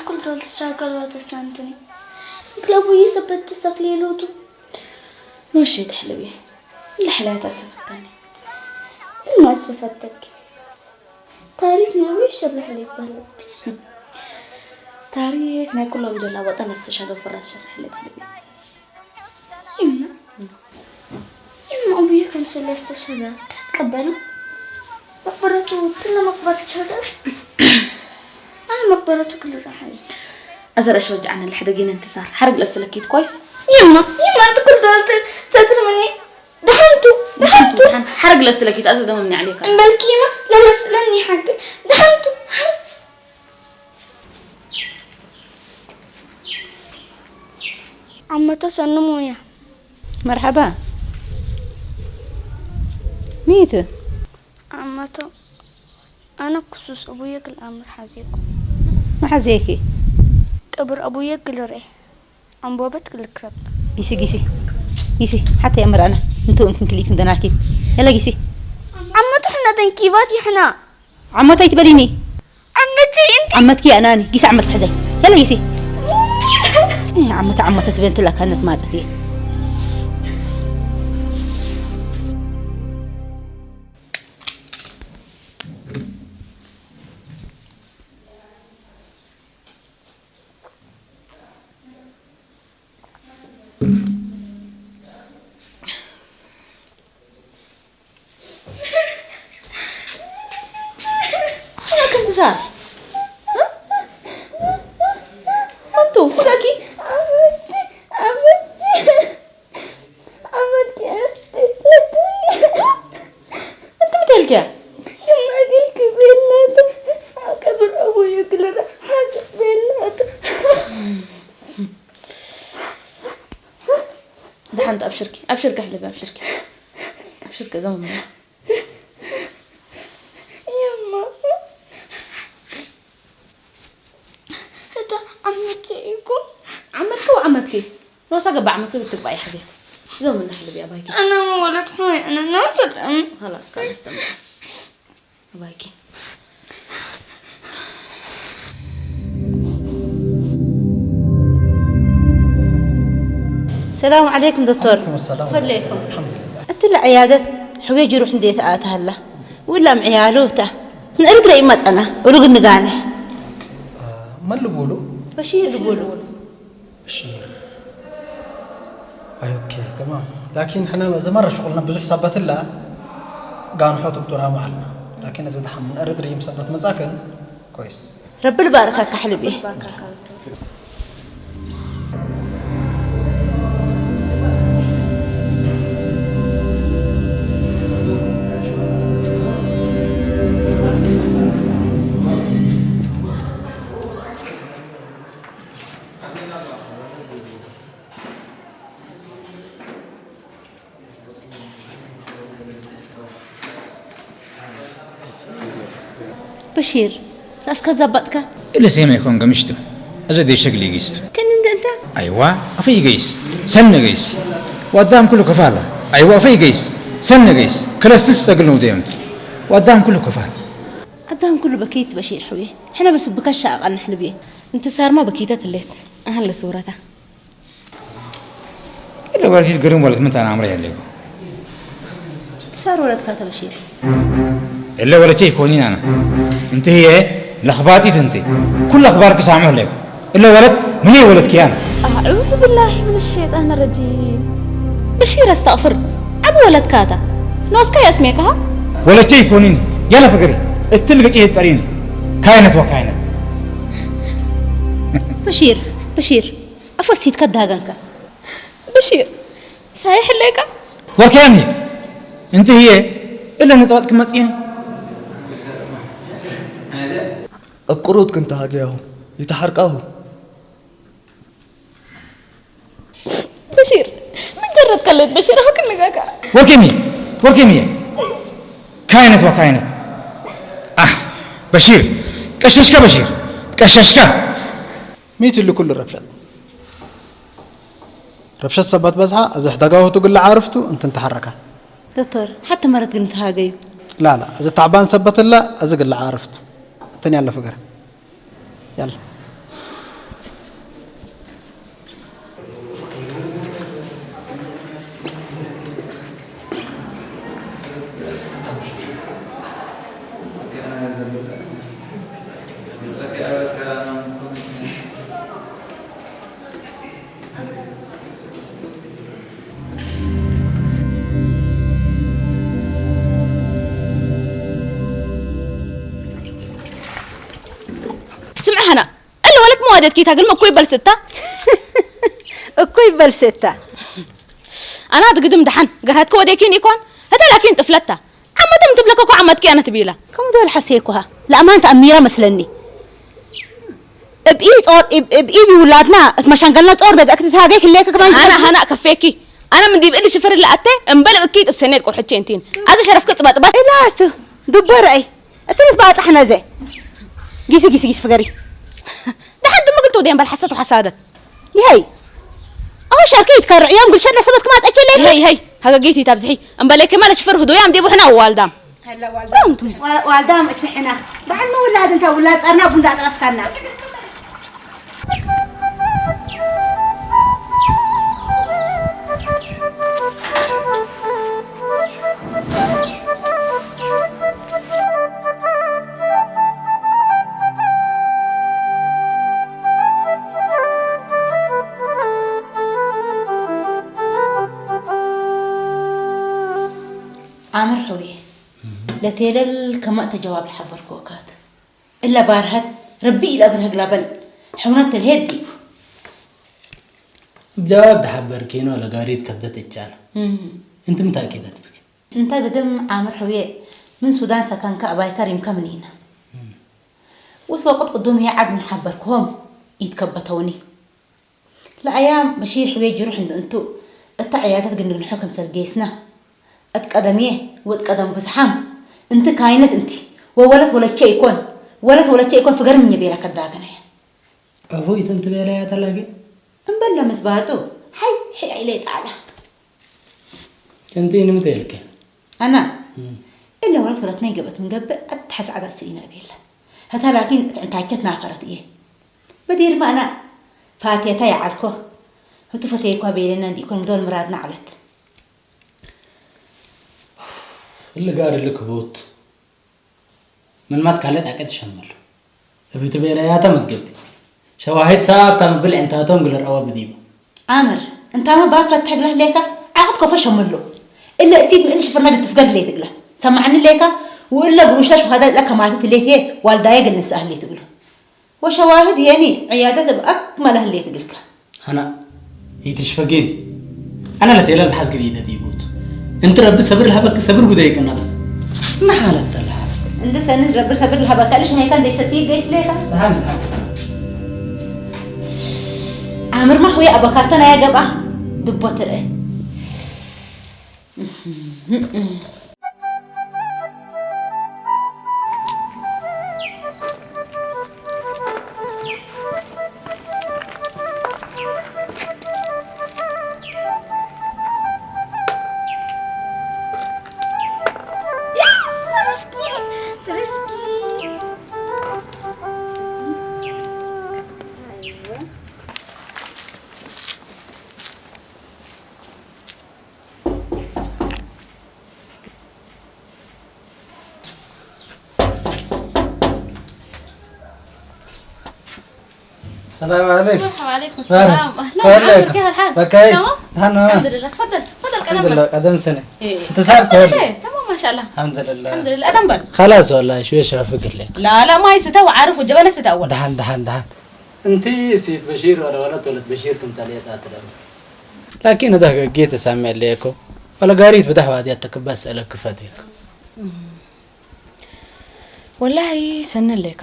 كل دول الشاكل وتستنتني بلابوي سبت السفلي لوتو ماشي تحلبي الحلاوة تسفتني ما سفتك تاريخنا ويش شرح لي بلد تاريخنا كلهم جلا وطن استشهدوا في الراس شرح لي تحلبي يما أبويا كان سلا استشهد تقبله مقبرته تلا مقبرة شهداء أنا مقبرته كله راح أجي أزر أشوج عن الحدقين انتصار حرق لسلكيت كويس يما أنت كل دولت ستر مني دحمتو حرق لسلكيت أزر دمني عليك بالكيمة لا لسلني حق دحمتو عمته سنمو يا مرحبا ميت عمته أنا كسوس أبويا كل أمر حزيكو ما حزيكي قبر أبويا كل ريح عم بابت كل كرب قيسي حتى يا أمر أنا انتو يمكن كليك ندناكي يلا قيسي عمته حنا تنكيباتي حنا عمتي تبليني عمتي انت عمتك أناني قيسي عمتك حزي يلا قيسي إيه عمتي تبنت لك كانت مازتي صار انتو خداكي عمتي انت متهلكة يما قلك بيلات قبر أبويا كل ريح حاسب بيلات دحنت أبشركي حلبي أبشركي زمن يما هذا عمتك وعمتك لو ساقب عمتك تبقى يا حزيت زمن حلبي أبايكي أنا ما ولد حوي أنا ناسد خلاص كان استمر أبايكي السلام عليكم دكتور. وعليكم السلام. فليكم. الحمد لله. أنت عيادة حويج يروح نديت هلا ولا معيالوته نرد لي ما أنا ولو قلنا ما اللي بقوله؟ بشير يقولوا بشير. اوكي تمام، لكن احنا إذا مرة شغلنا بزح حسابات الله قام نحط دكتورها معنا، لكن إذا دحين من أرد ريم سبت مساكن كويس. رب الباركة كحلبي. بشير ناس كذبتك إلا سيما يكون قمشته أزدي شكلي قيسته كان أنت أيوة أفي قيس سنة قيس وقدام كله كفالة أيوة أفي قيس سنة قيس كلا سس أقلنا وديمت وقدام كله كفالة قدام كله بكيت بشير حبيه إحنا بس بكشة أقل نحلبيه انت صار ما بكيتات الليت أهل صورته إلا ولد تقرون ولد متى أنا عمري عليكم صار ولد كاتب بشير إلا ولا شيء كونين أنا أنت هي لخباتي أنت كل أخبارك سامع لك إلا ولد مني ولد كيانا أعوذ بالله من الشيطان الرجيم بشير استغفر أبو ولد كاتا ناس كاي اسميك ها ولا شيء كونين يلا فكري التلقى إيه تبريني كائنت وكائنت بشير أفسيت كده جنكا بشير صحيح لك وكامي أنت هي إلا نزوات كم تسيني القروض كنت هاجيهم يتحرقاهم بشير مجرد قلت بشير هو كن نجاكا وكمية كائنت وكائنت بشير كششكا ميت اللي كل الربشات ربشات سبت بزحة إذا احتاجوه تقول عارفته أنت حركها دكتور حتى مرة قلت هاجي لا إذا تعبان سبت الله إذا قل عارفته تاني على فكرة يلا وادت كي تاقل ما كوي بلستا كوي بلستا انا تقدم دحن قرهت كو وديكين يكون هذا لكن طفلتها عمت متبلككو عمتك انا تبيلا كم دول حسيكوها لا ما انت اميره مثلني بإيز أور بإيبي ولادنا مشان قلنا صور دققت تهاجيك اللي كمان انا كفيكي انا من دي بقلي شفر اللي قتي امبلا اكيد بسنيت قول حتشينتين هذا شرف كتبات بس لا دبر اي اتنس بقى احنا زي جيسي فقري ده حد ما قلتوا دين بالحسد وحسادت هي اهو شاركيت كان عيام قل شرنا سبت كما تاجل هي هذا جيتي تابزحي امبلا كمان شفر هدو يام ديبو هنا والدام هلا والدام اتحنا بعد ما ولاد انت ولاد ارنا بندا راسكنا عامر حوي لا تيلل كما تجاوب الحفر كوكات إلا بارهد ربي إلى برهق لابل حونات الهدي بجواب ده حبر كينو ولا قاريد كبدت الجال انت متأكدة بك انت قدم عامر حوي من سودان سكان كأباي كريم كمنينا وتوقت قدوم هي عاد من حبركهم يتكبتوني لأيام بشير حوي جروح عند انتو التعياتات قلنا الحكم سرقيسنا اتقدميه واتقدم بزحام انت كاينت انت وولد ولا شيء يكون فقر من يبيلك الداغنه عفوي انت بيلا تلاقي امبلا مسباتو حي عليه تعالى انتي نمتلك انا الا ولد ما يقبت من قبل اتحس على السينا بيلا هتا لكن انت عجتنا فرت ايه بدير ما انا فاتيتها يعلكو هتفتيكوا بيلنا دي يكون دول مرادنا علت اللي قاري لك بوت من ما تكالت عقد شمل ابي تبي لا تمتقب شواهد ساعه تنبل انتاتهم قل الروا بديبه عامر انت ما بعرف فتح له ليك عقد كفى شمله الا اسيت من شفرنا قلت فقد لي تقله سمعني ليك والا بروش لا شهاده لك ما تلي هي والدايه قلنا سهل لي تقله وشواهد يعني عياده باكملها اللي تقلك انا هي تشفقين انا لا تيلا بحسب ايده ديبوت انت رب صبر لها بك صبر قديك انا بس ما حالت لها انت سند رب صبر لها بك ليش هي كان دي ستي جيس ليك عامر ما خويا ابكاتنا يا جبا دبوتر السلام عليكم. وعليكم السلام. اهلا كيف الحال؟ بكاي. تمام. الحمد لله. تفضل قدم. الحمد لله قدم سنه انت صار كويس. تمام ما شاء الله. الحمد لله قدم بر. خلاص والله شويه فكر لك. لا ما يستوى عارف والجبل استوى. دحن انتي سيد بشير ولا ولد بشير كنت عليه تاتر لكن هذا جيت اسمع ليكو ولا قاريت بدحوا هديتك بس لك فديك والله سنن ليك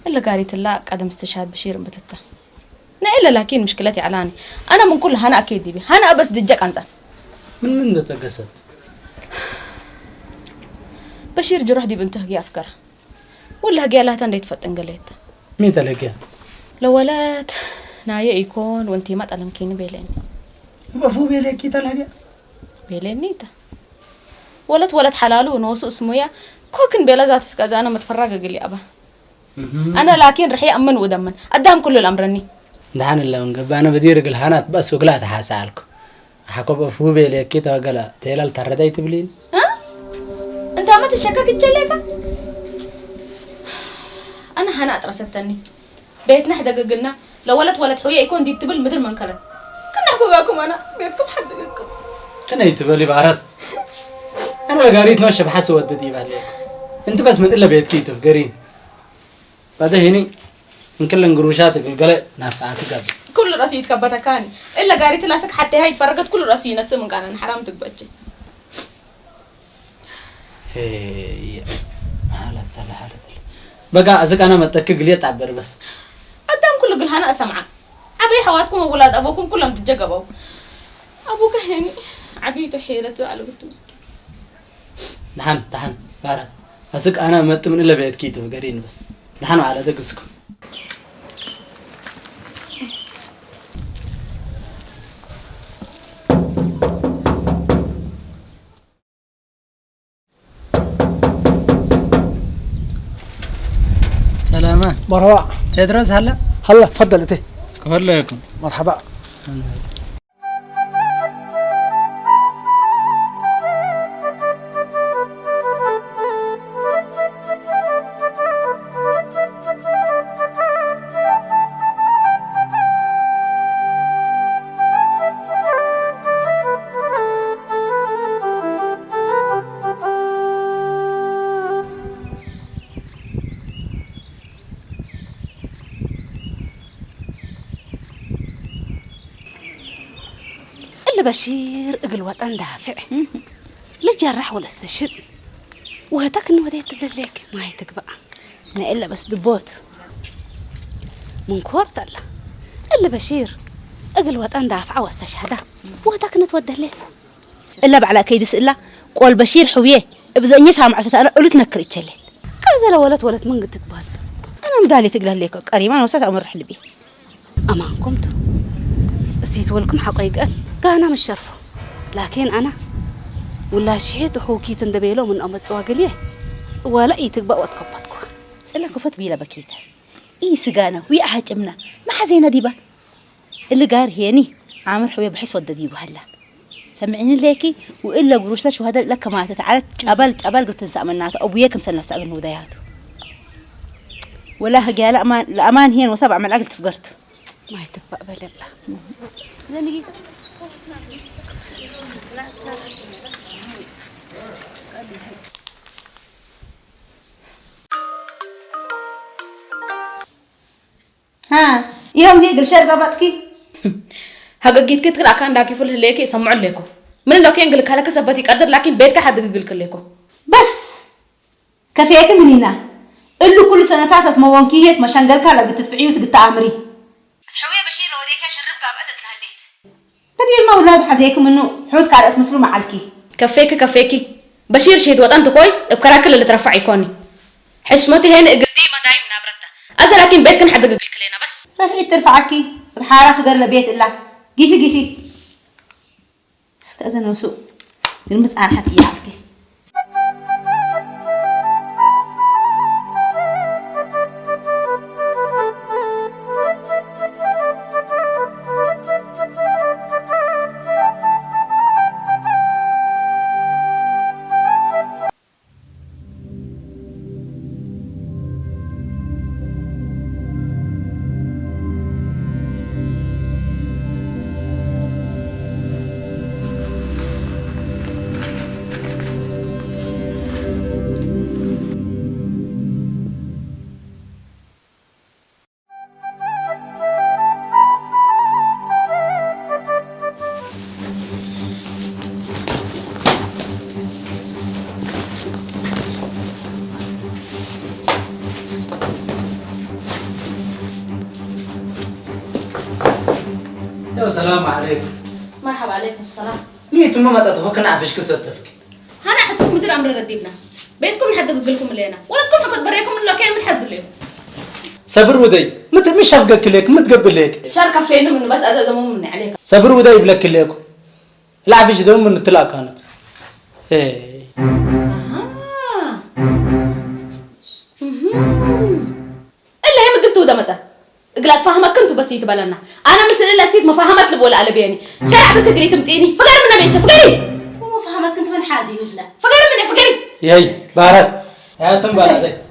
إلا قاريت الله قدم استشهاد بشير بتتا إلا لكن مشكلتي علاني أنا من كل هنا أكيد دي هنا بس دجك أنت من ده تقصد بشير جروح دي بنته هجي أفكار ولا هجي لها تندي تفتن قليت مين تلاقيها لو ولد نايا يكون وانتي ما تألمكيني بيلين بفو بيليكي تلاقيها بيلين نيتا ولد حلاله ونوسو اسمه كوكن بيلا ذات اسكازا أنا متفرقة قلي أبا أنا لكن رح يأمن ودمن أدهم كل الأمرني دحان الله ونقب أنا بدير الهانات بس وقلات حاسالكو حكوا بفو بيليكي تقلا تيلال ترداي تبلين ها أنت ما تشكك الجليكا أنا هنا أترستني بيتنا حدا قلنا لو ولد حويه يكون دي تبل مدر من كلت كنا حكوا أنا بيتكم حد منكم كنا يتبلي بعرض أنا قاريت نوش بحس وددي بعليك أنت بس من إلا بيتكي تفقرين بعد هني من كل القروشات القلق نافعك قبل كل راسي يتكبت كاني الا قاريت لاسك حتى هاي تفرقت كل راسي ينسم من كان حرام تقبتش هي حالة بقى ازك انا متكك لي تعبر بس قدام كل قل انا اسمع ابي حواتكم واولاد ابوكم كلهم تتجقبوا ابوك هني عبيته حيرته على قلت مسكين دحن بارد ازك انا مت من الا بيت كيتو قرين بس دحن على دقسكم سلامات مرحبا تدرس هلا تفضل انت كلكم مرحبا بشير اقل وطن دافع لجرح ولا استشر وهتك انه وديت تبللك ما هيتك بقى انا الا بس دبوت من كورت الله الا بشير اقل وطن دافع واستشهده وهتك نتوده له الا بعلى كيدس الا قول بشير حويه ابزني سامعته انا قلت نكر يتشلل كازلا ولت من قد تتبالت انا مدالي تقلها ليك قريما وسات امر حلبي امانكم سيت ولكم حقيقه كان مش شرفه لكن انا ولا شهيت وحوكيت اندبيلو من امت واقليه ولا يتقبا وتكبتكم الا كفت بيلا بكيته اي سغانا وي احجمنا ما حزينا ديبا اللي قار هيني عامر حويه بحس ودديبو هلا سمعيني ليكي والا قروش شو هذا لك ما تتعال جبل قلت نسامنات ابويكم سنسال ودياتو ولا قال الامان هي وسبع من العقل تفقرت ما يتقبا بالله زنقي ها يوم هي قل شر زبطكي هاجيت كيت كل اكان داكي فل ليكي يسمعوا لكم من لو كان قلك هلك سبتي قدر لكن بيتك حد قلك لكم بس كفيك من هنا اللي كل سنتات موانكيت مشان قالك لا بتدفعيه وتقطع عمري شويه بشير لو وديك شرب قابت تهليت تبي المولاد حزيكم انه حوت كانت مسلوم معلكي كفيكي بشير شهد وطنت كويس بكراكل اللي ترفع يكوني حشمتي هنا قلتي ما دايم نابرتها أزل لكن بيت كان حد قلك لنا بس رفعي ترفعكي بحارة في قرل بيت الله قيسي استأذن وسوء المس أنا حتى يعرفكي السلام عليكم. مرحبا عليكم السلام. ليه تم ما تتوقع نعرفش كسرتك؟ أنا حتكون مدير أمر رديبنا. بيتكم حد بقولكم لينا ولا تكون حكت بريكم من لو كان متحزن لهم. صبر ودي مش شفقك ليك متقبل ليك. شاركة فينا من بس هذا زمان من عليك. صبر ودي يبلك ليكم. لا عفش دوم من الطلاق كانت. إيه. إلا هي مقلتو ده متى؟ قلت فاهمك كنتو بس يتبلنا انا مثل الا سيد ما فهمت لبول على بيني شرع بتقري تمتيني فقر من بينك فقري وما فهمت كنت من حازي ولا فقر من فقري ياي بارد يا تم بارد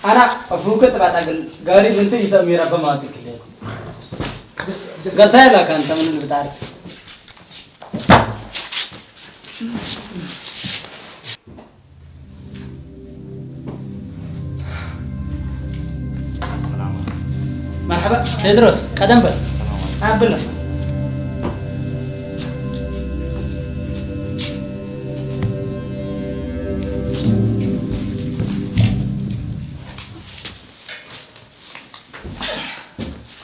انا افوك تبعت اقل قاري بنتي تاميره فما تكليك غسالة كانت من اللي بتعرف مرحبا تدرس قدم بل قابلنا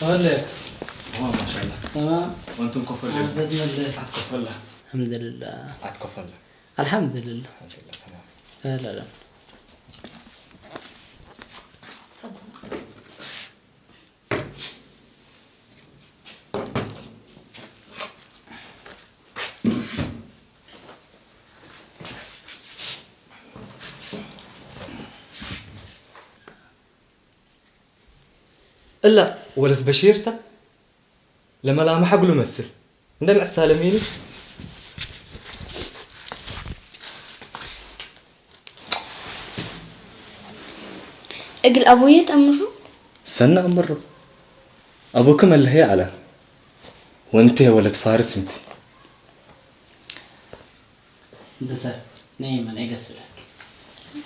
قال تمام ما شاء الله. تمام وانتم كفر بإذن الله. عتكفر الله. الحمد لله. عتكفر الله. الحمد لله. الحمد لله تمام. لا لا إلا ولد بشيرته لما لا محقله مسل ندلع السالميني اقل ابوية تأمره سنة أمره أبوكم اللي هي على وانت يا ولد فارس انت انت سر نايم انا اقصلك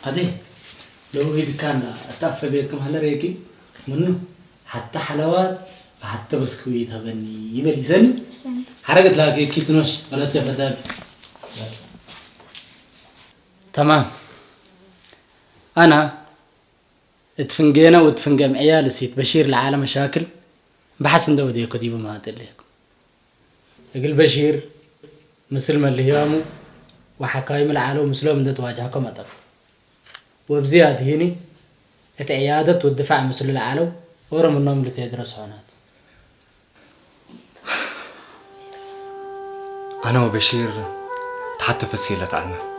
هذه لو هي كان اتعرف بيتكم هلا ريكي منو حتى حلوات حتى بسكويت هبني يبلي سني حرقت لك كيتنوش ولا تفدل تمام انا اتفنجينا واتفنجم عيال سيت بشير العالم مشاكل بحسن دودي كديبه ما تليك يقول بشير مسلم اللي يامو وحكايم العالم مسلم ده تواجهكم أتر وبزيادة هني العيادة والدفاع مسل العالم ورم النوم اللي تدرس هناك أنا وبشير تحت فسيلة عنا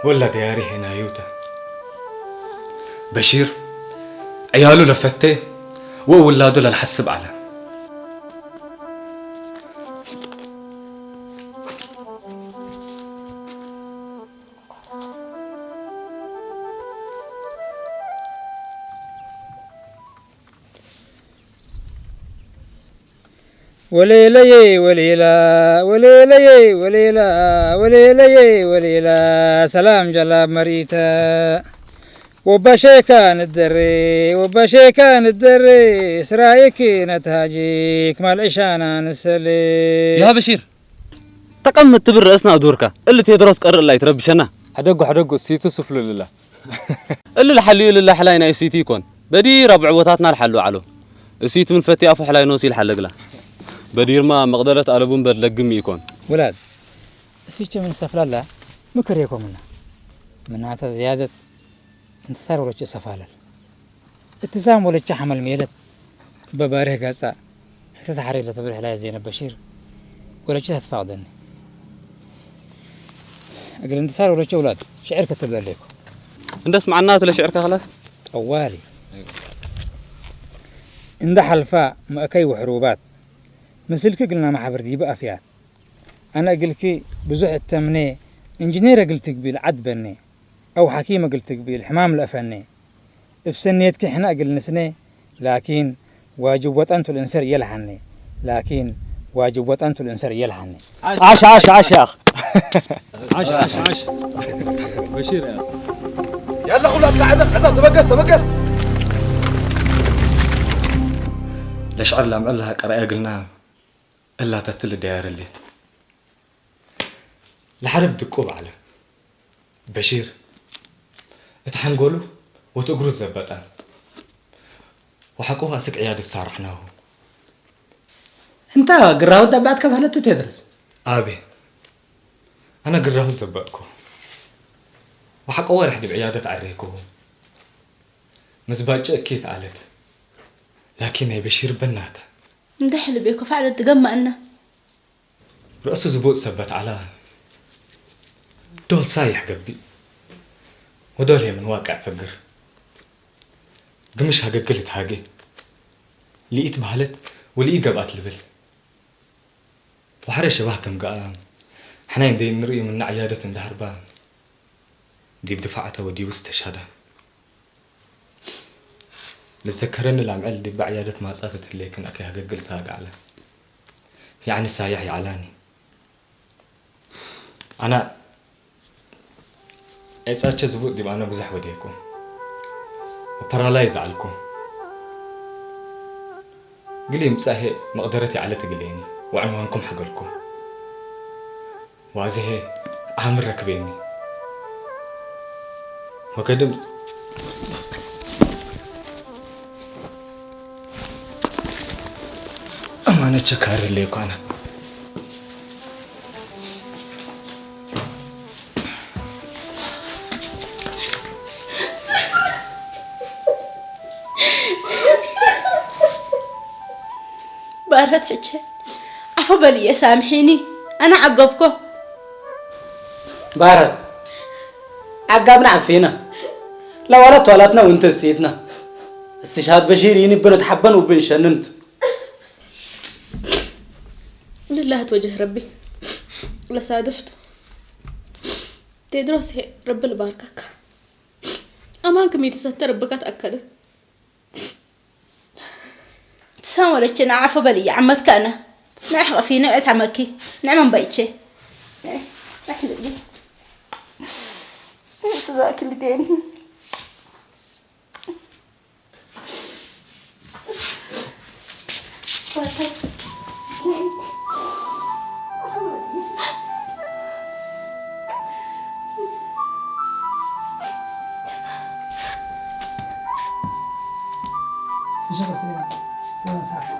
ولا دياري هنا يوتا بشير عياله لفتة وأولاده لنحسب على وليلي وليلا وليلي وليلا وليلي وليلا سلام جلاب مريتا وبشيكان الدري وبشيكان الدري سرايك نتهاجيك مال عشانا نسلي يا بشير تقمت تبر رأسنا دورك اللي تدرس قرر الله يتربشنا حدقو سيتو سفلو لله اللي الحليو لله حلاينا يسيتي يكون بدي ربع وتاتنا الحلو علو يسيت من فتي أفو حلاي نوسي الحلق له بدير ما مقدرة ألبون بدلقم يكون ولاد سيتو من سفل الله مكريكم من عتا زيادة انتصار ولا سفالل اتسام ولا حمل ميلت بباره قاصا حتى تحرير لتبرح لا زينب بشير ولا تفاضلني اقل انتصار ولا اولاد شعر كتب لكم ندس معناته لشعرك خلاص طوالي عند حلفاء مأكي وحروبات مثلك قلنا ما حبر دي بقى فيها انا قلكي بزح التمني انجنير قلتك بالعدبني أو حكيمة قلت قبيل حمام الأفني بسنيتك إحنا قل نسني لكن واجب وطنت الإنسان يلحني لكن واجب وطنت الإنسان يلحني عاش عاش عاش يا أخ عاش بشير يا يلا خلوا عدد تبقس ليش علم لها قرأي قلنا إلا تتل ديار الليت لحرب دقوب على بشير اتحنقولوا وتقروا الزبطان وحكوها سك عياد السارحناه انت قراو دبعت كيف هلتو تدرس ابي انا قراه الزبطكو وحكوها رح دي بعيادة عريكو مزباج اكيد قالت لكن يا بشير بنات ندحل بيكو فعلا تجمع لنا رأسه زبوق ثبت على دول صايح قبي ودول هي من واقع فقر قمش هقلت هاقي لقيت بهلت ولقيت قبقات البل وحرى شبهكم قام حنين دي نرئي من عيادة اندهربان دي بدفعته ودي واستشهده لتذكرني العمل دي بعيادة ما صارت اللي كن أكي هقلت هاقي على يعني سايح يعلاني أنا إيساتش زبوط دي أنا بزح وديكم وبارالايز عليكم قلي مساهي مقدرتي على تقليني وعنوانكم حقلكم وازهي عامر ركبيني وقدم أمانة شكار الليكو أنا بارت حجة عفبالي سامحيني أنا عقبكم بارد عقابنا عفينا لو ولا ولدنا وانت سيدنا استشهاد بشير يني بنتحبن وبنشننت لله توجه ربي لصادفته تدرس هي رب الباركك أمانك ميتي ستر ربك تأكدت تسامولك أنا عفبالي عمتك أنا نحن فينا أسعمكي نعم بيتشي نحن دي تذاك اللي تاني مش بس